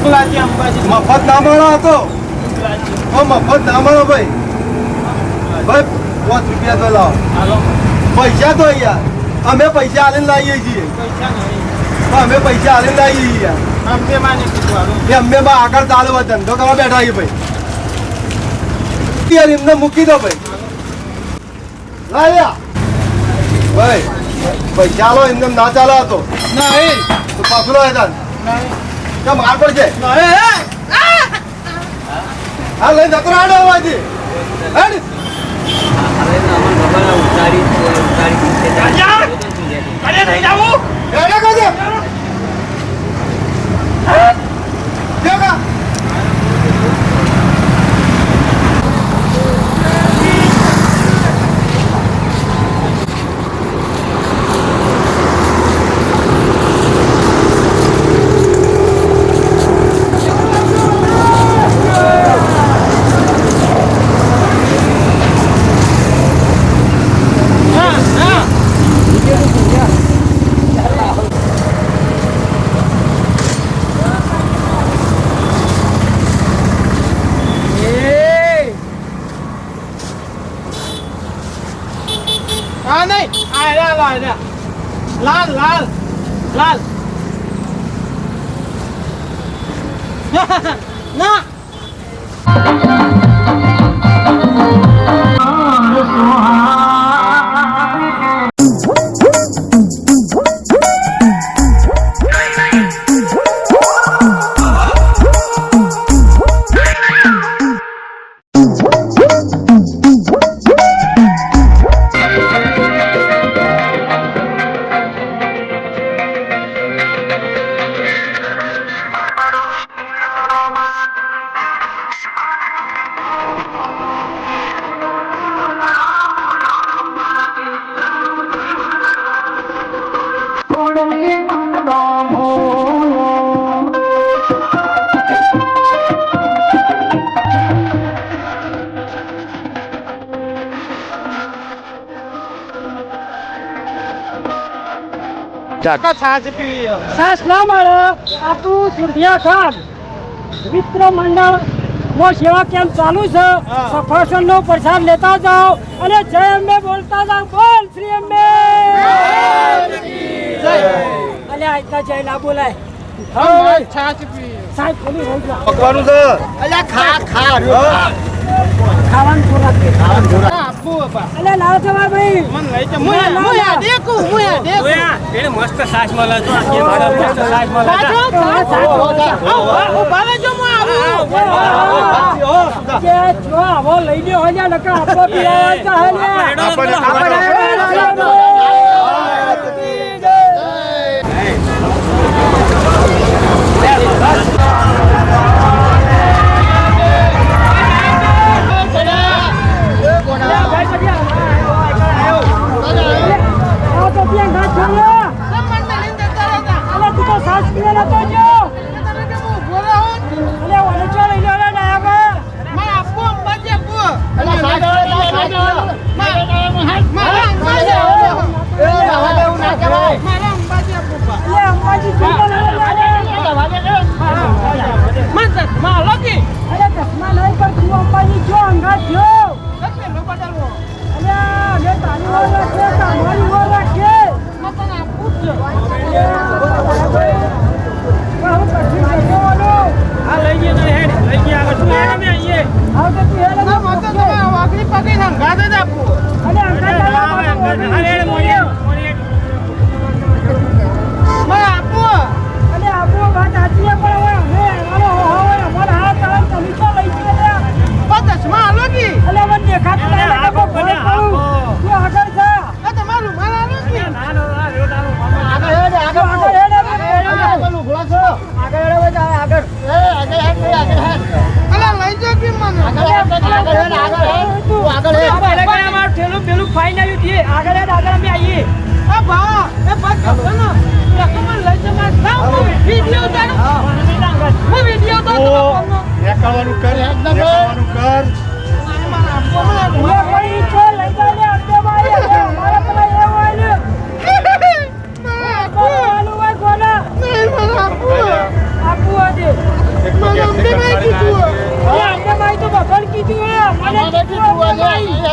મોકલાજી અંબાજી મફત ના મળો હતો મફત ના મળો ભાઈ ભાઈ 5 રૂપિયા તો લાવો હાલો પૈસા તો યાર અમે પૈસા આલીને લાવીએ છીએ પૈસા નહીં અમે પૈસા આલીને લાવીએ છીએ યાર અમને માને કીધું હાલો એ અમે આગળ ચાલુ ધંધો કરવા બેઠા છીએ ભાઈ યાર એમને મૂકી દો ભાઈ લાયા ભાઈ પૈસા લો એમને ના ચાલો હતો નહીં તો પાછું હતા નહીં કેમ માર પડશે નહીં હા લઈ જતો રાડો હોવાથી હેડ અરે નહીં જાવું હેડે કજે દેખા આ નહીં આ લાલ લાલ લાલ ના સાસ ના મળે આપણું સુરભિયા ખાન મિત્ર મંડળ નો સેવા કેમ્પ ચાલુ છે સફરજન નો પ્રસાદ લેતા જાઓ અને જય અંબે બોલતા જાઓ બોલ શ્રી અંબે અલે આટલા જય ના બોલાય સાહેબ બોલી રહી જા પકવાનું છે અલ્યા ખા ખાવાનું ખોરાક દે આપો બાપા અલે લાવ તમાર ભાઈ મન લઈ જા મુયા દેખું એને મસ્ત સાસ મળે છે કે મારા મસ્ત સાસ મળે આવો બાવે જો મુ આવું કે જો આવો લઈ લ્યો હોય ને નકર આપો પીવા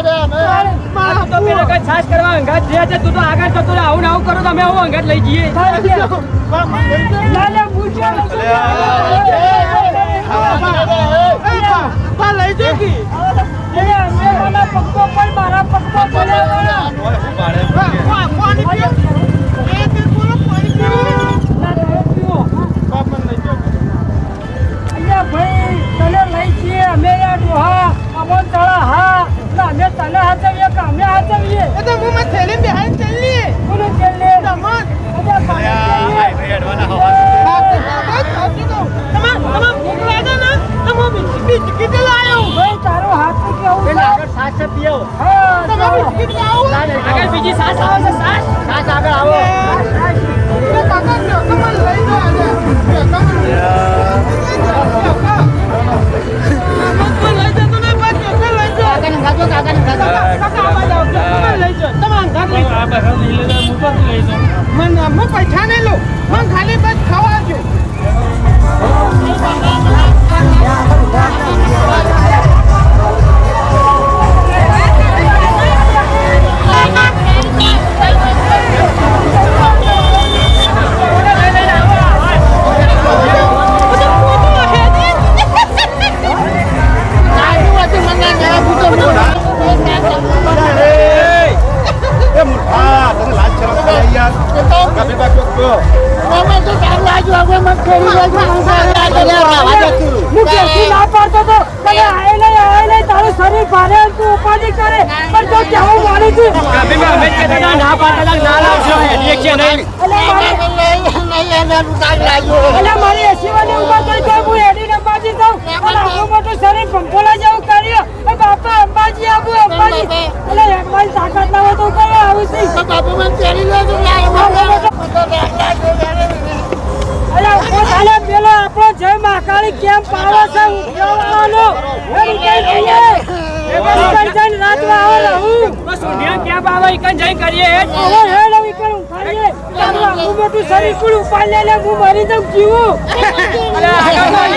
તું તો પેલા કઈ છાશ કરવા અંગાત થયા છે તું તો આગળ જતો રહે આવું ને આવું કરો તો અમે આવું અંગાત લઈ જઈએ લઈ જો કે પક્કો પણ મારા પક્કો પાણી પીઓ એક બોલો પાણી પીઓ ભાઈ તને લઈ છીએ અમે ડોહા અમોન તળા હા અમે તને હાથવીએ કે અમે હાથવીએ એ તો હું માં થેલી બેહાઈ ચાલી કોને ચાલે તમન બિસ્કિટ લાયો ભાઈ તારો હાથ કેવું આગળ છાશ પીઓ હા તમે બિસ્કિટ લાવો આગળ બીજી છાશ આવે છે છાશ આગળ આવો કાકા તમે લઈ લો આજે પૈસા નહીં લો મને ખાલી બસ ખાવા દો ના પાડતો તો તને આય નહીં તારું શરીર ભારે તું ઉપાધિ કરે પણ તો કેવું માનું છું અમે કહેતા ના પાડતા ના લાવશો રિએક્શન નહીં અલા મારી એસીવાની ઉભા થઈ જાય હું એડીને બાજી દઉં અને આવું મોટું શરીર પંપોલા જેવું કર્યો એ બાપા અંબાજી આવું અંબાજી એટલે એકવાર તાકાત ના હોય તો કઈ આવું છે બાપા મને તેડી લે તો અલા ઓ તાલે પેલો આપણો જય મહાકાળી કેમ પાડો છે ઉઠવાનો એમ કઈ કહીએ એ બસ કઈ રાતમાં આવે હું બસ ઊંધિયા ક્યાં પાવા ઈકન જઈ કરીએ એ હવે હેડ હવે કરું ખાઈએ તારું આખું મોટું શરીર કુલ ઉપાડ લે હું મરી જાઉં જીવું અરે આગળ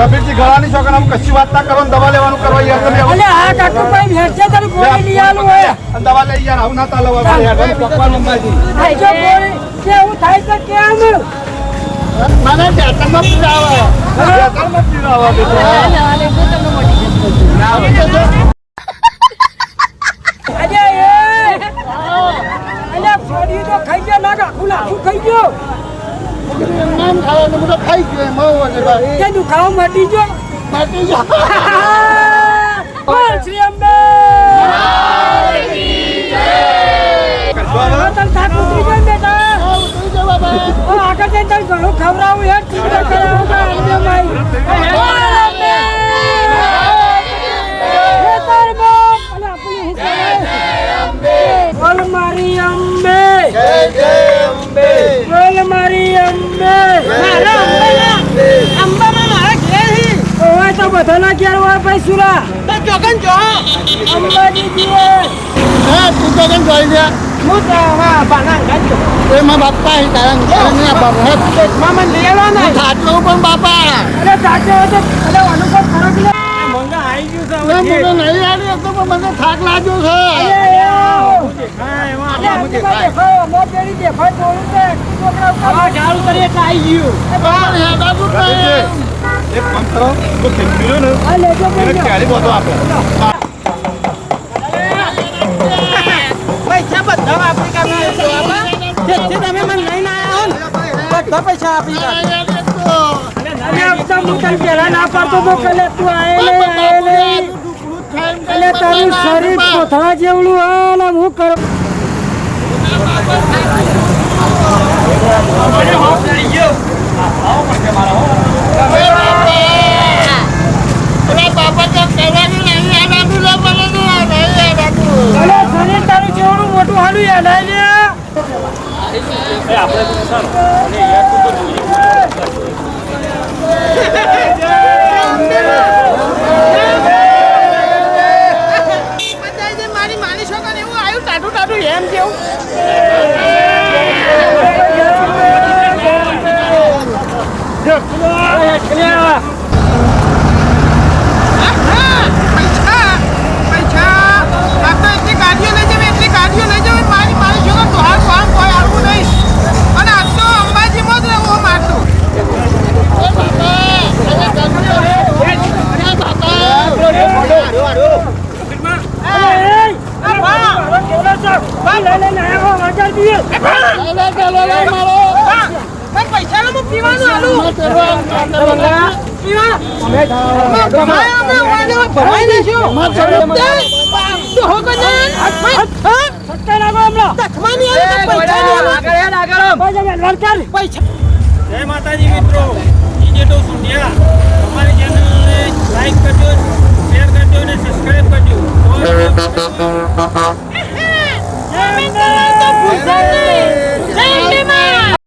કબીરજી ગળાની છોકરા આમ કશી વાત ના કરો દવા લેવાનું કરવા યાર તમે અલે આ કાકુ ભાઈ ભેંસે તારું ગોળી લઈ આલું હોય દવા લઈ યાર આવું ના તાલવા ભગવાન અંબાજી ભાઈ જો ગોળી કેવું થાય છે કેમ મને બેટરમાં પીરાવા બેટરમાં પીરાવા અરે અલે ફોડી તો ખાઈ ગયો ના આખું લાખું ખાઈ ગયો નામ ખાવાનું બધું ખાઈ ગયો માવો કે દુખાવો મટી ગયો બોલ શ્રી અંબે તન થાક ઉતરી ગયો બેટા આગળ જઈને તને ઘણું ખવડાવું યાર ચિંતા કરાવું અંબે ભાઈ બોલ અંબે હે તાર બાપ અલે આપણી અંબે બોલ મારી અંબે જય જય અંબે બોલ મારી અંબે મારા અંબામાં મારા ઘેર હી ઓય તો બધાના ઘેર હોય ભાઈ સુરા તો જોગન જો અંબાજી જીએ હા તું તો કેમ જોઈ લે હું તો હા બાના ગાજો એમાં બાપા હી તારા ને બાપા મામા લેવા ના થાટલો પણ બાપા અરે સાચે હોય તો અરે અનુભવ ખરો કે મંગા આવી ગયું છે મને નહીં આવી તો પણ મને થાક લાગ્યો છે ચાલુ કરીએ એટલે આવી ગયું એક કામ કરો તો ફેંક્યો ને આ લેજો એને ભાઈ ક્યારે બધો આપો પૈસા બધા વાપરી કાઢો જેથી તમે મને લઈને આવ્યા હો ને બધા પૈસા આપી કાઢો અરે આપતા હું તને પહેલા ના પાડતો તો કલે તું આયે નહીં એટલે તારું શરીર કોથળા જેવડું હોય ને હું કરું અરે શરીર તારું જેવડું મોટું હાલું યાદ આવી મારી માની છોકરાને એવું આવ્યું ટાટું ટાટું એમ જેવું પૈસા નો પીવાનું આલું જય માતાજી મિત્રો ડીજે સુંઢિયા અમારી ચેનલને લાઈક કરજો શેર કરજો અને સબસ્ક્રાઇબ કરજો તો ભૂલતા નહીં. જય હિન્દ માં.